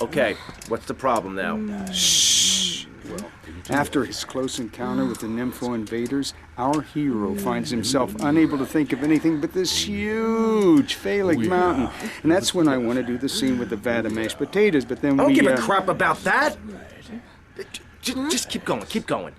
Okay, what's the problem now? Shh. After his close encounter with the Nympho invaders, our hero finds himself unable to think of anything but this huge phallic mountain. And that's when I want to do the scene with the vat of mashed potatoes, but then I don't give a crap about that. Just keep going, keep going.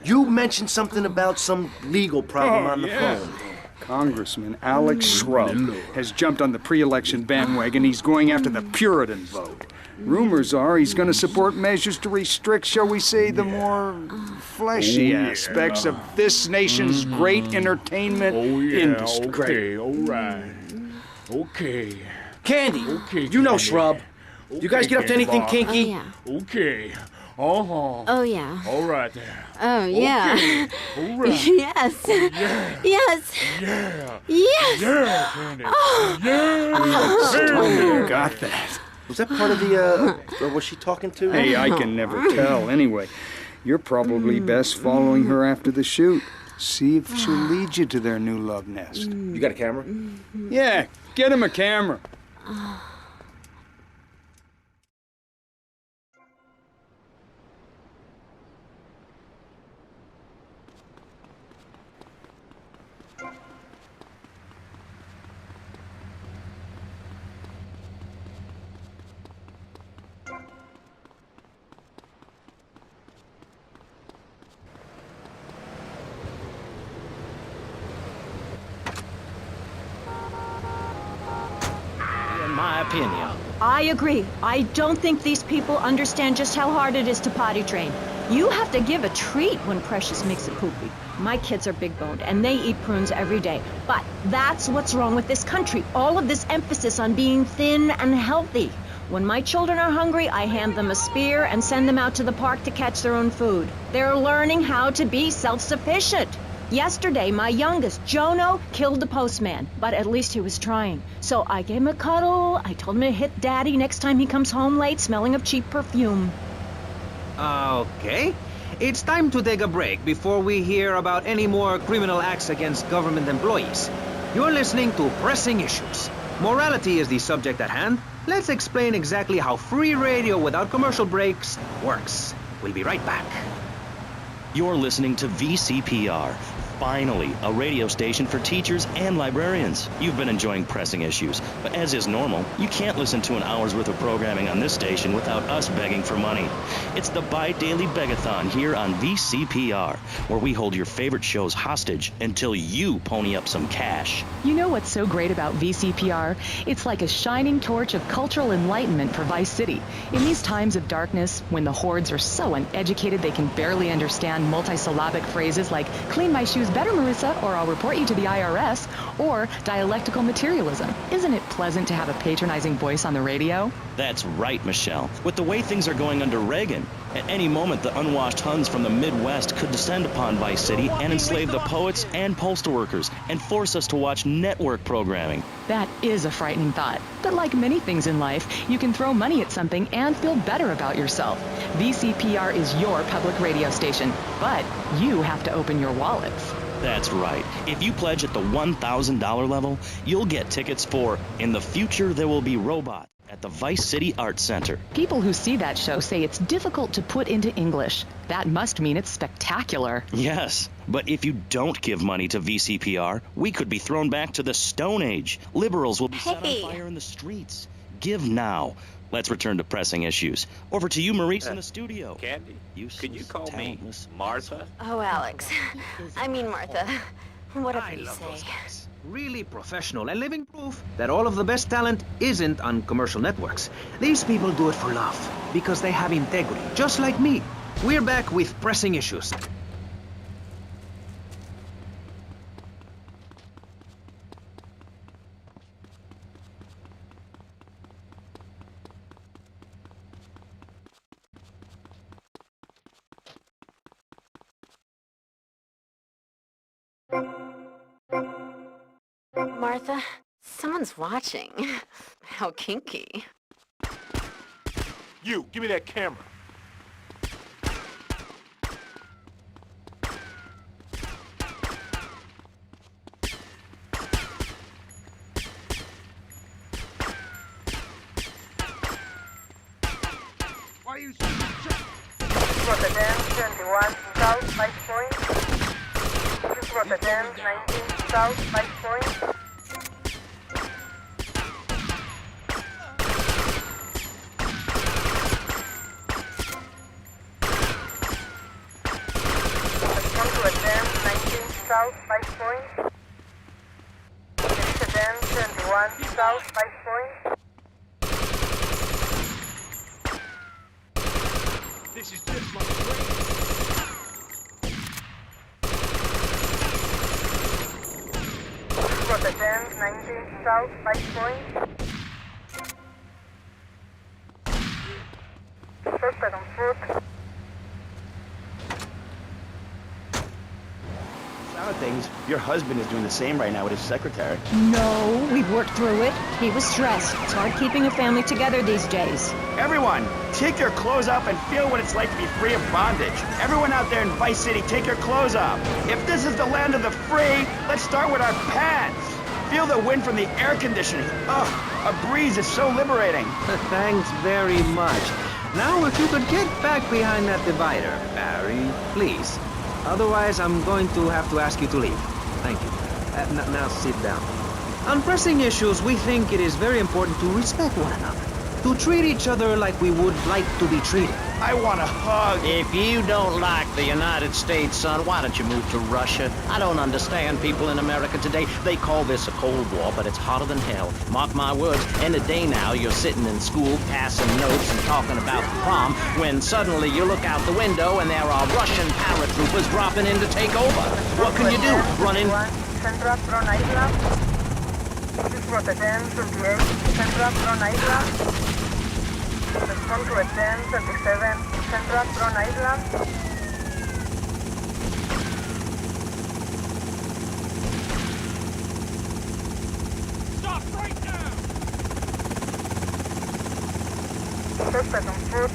You mentioned something about some legal problem on the phone. Congressman Alex Shrub has jumped on the pre-election bandwagon. He's going after the Puritan vote. Rumors are he's going to support measures to restrict, shall we say, the more fleshy aspects of this nation's great entertainment industry. Okay, all right. Okay. Candy, Okay, you know Candy. Shrub. You guys get up to anything kinky? Oh, yeah. Okay. Uh-huh. Oh, yeah. All right there. Oh, yeah. Okay. All right. Yes. Yeah. Yes. Yeah. Yes. Yeah, Candy. Oh. Yeah. You got that. Was that part of the, or was she talking to? Hey, I can never tell. Anyway, you're probably best following her after the shoot. See if she'll lead you to their new love nest. You got a camera? Yeah, get him a camera. In my opinion. I agree. I don't think these people understand just how hard it is to potty train. You have to give a treat when Precious makes it poopy. My kids are big-boned, and they eat prunes every day. But that's what's wrong with this country. All of this emphasis on being thin and healthy. When my children are hungry, I hand them a spear and send them out to the park to catch their own food. They're learning how to be self-sufficient. Yesterday, my youngest, Jono, killed the postman, but at least he was trying. So I gave him a cuddle. I told him to hit Daddy next time he comes home late smelling of cheap perfume. Okay. It's time to take a break before we hear about any more criminal acts against government employees. You're listening to Pressing Issues. Morality is the subject at hand. Let's explain exactly how free radio without commercial breaks works. We'll be right back. You're listening to VCPR. Finally, a radio station for teachers and librarians. You've been enjoying Pressing Issues, but as is normal, you can't listen to an hour's worth of programming on this station without us begging for money. It's the bi-daily begathon here on VCPR, where we hold your favorite shows hostage until you pony up some cash. You know what's so great about VCPR? It's like a shining torch of cultural enlightenment for Vice City. In these times of darkness, when the hordes are so uneducated they can barely understand multisyllabic phrases like, clean my shoes better, Marissa, or I'll report you to the IRS, or dialectical materialism. Isn't it pleasant to have a patronizing voice on the radio? That's right, Michelle. With the way things are going under Reagan, at any moment the unwashed Huns from the Midwest could descend upon Vice City and enslave the poets and postal workers and force us to watch network programming. That is a frightening thought. But like many things in life, you can throw money at something and feel better about yourself. VCPR is your public radio station, but you have to open your wallets. That's right. If you pledge at the $1,000 level, you'll get tickets for In the Future There Will Be Robots at the Vice City Arts Center. People who see that show say it's difficult to put into English. That must mean it's spectacular. Yes, but if you don't give money to VCPR, we could be thrown back to the Stone Age. Liberals will be set on fire in the streets. Give now. Let's return to Pressing Issues. Over to you, Maurice, in the studio. Candy, could you call me talentless Martha? Oh, Alex. I mean, Martha. Whatever I you love say. those guys. Really professional and living proof that all of the best talent isn't on commercial networks. These people do it for love, because they have integrity, just like me. We're back with Pressing Issues. Martha, someone's watching. How kinky. You, give me that camera. Rotterdam 21 South 5 Point. This is Rotterdam 19 South 5 Point. Respond to Rotterdam 19 South 5 Point. Rotterdam 21 South 5 Point. This is just like rain. Rotterdam 19 South 5 Point. Suspect on foot. Sound of things, your husband is doing the same right now with his secretary. No, we've worked through it. He was stressed. It's hard keeping a family together these days. Everyone, take your clothes off and feel what it's like to be free of bondage. Everyone out there in Vice City, take your clothes off. If this is the land of the free, let's start with our pants. Feel the wind from the air conditioning. Oh, a breeze is so liberating. Thanks very much. Now, if you could get back behind that divider, Barry, please. Otherwise, I'm going to have to ask you to leave. Thank you. Now sit down. On pressing issues, we think it is very important to respect one another. To treat each other like we would like to be treated. I want a hug. If you don't like the United States, son, why don't you move to Russia? I don't understand people in America today. They call this a Cold War, but it's hotter than hell. Mark my words, in a day now, you're sitting in school, passing notes and talking about the prom, when suddenly you look out the window and there are Russian paratroopers dropping in to take over. What can you do? Run in? Central Front Island. This is Rotterdam 28 Central Front Island. Respond to Rotterdam 27 Central Front Island. Stop right now! Suspect on foot.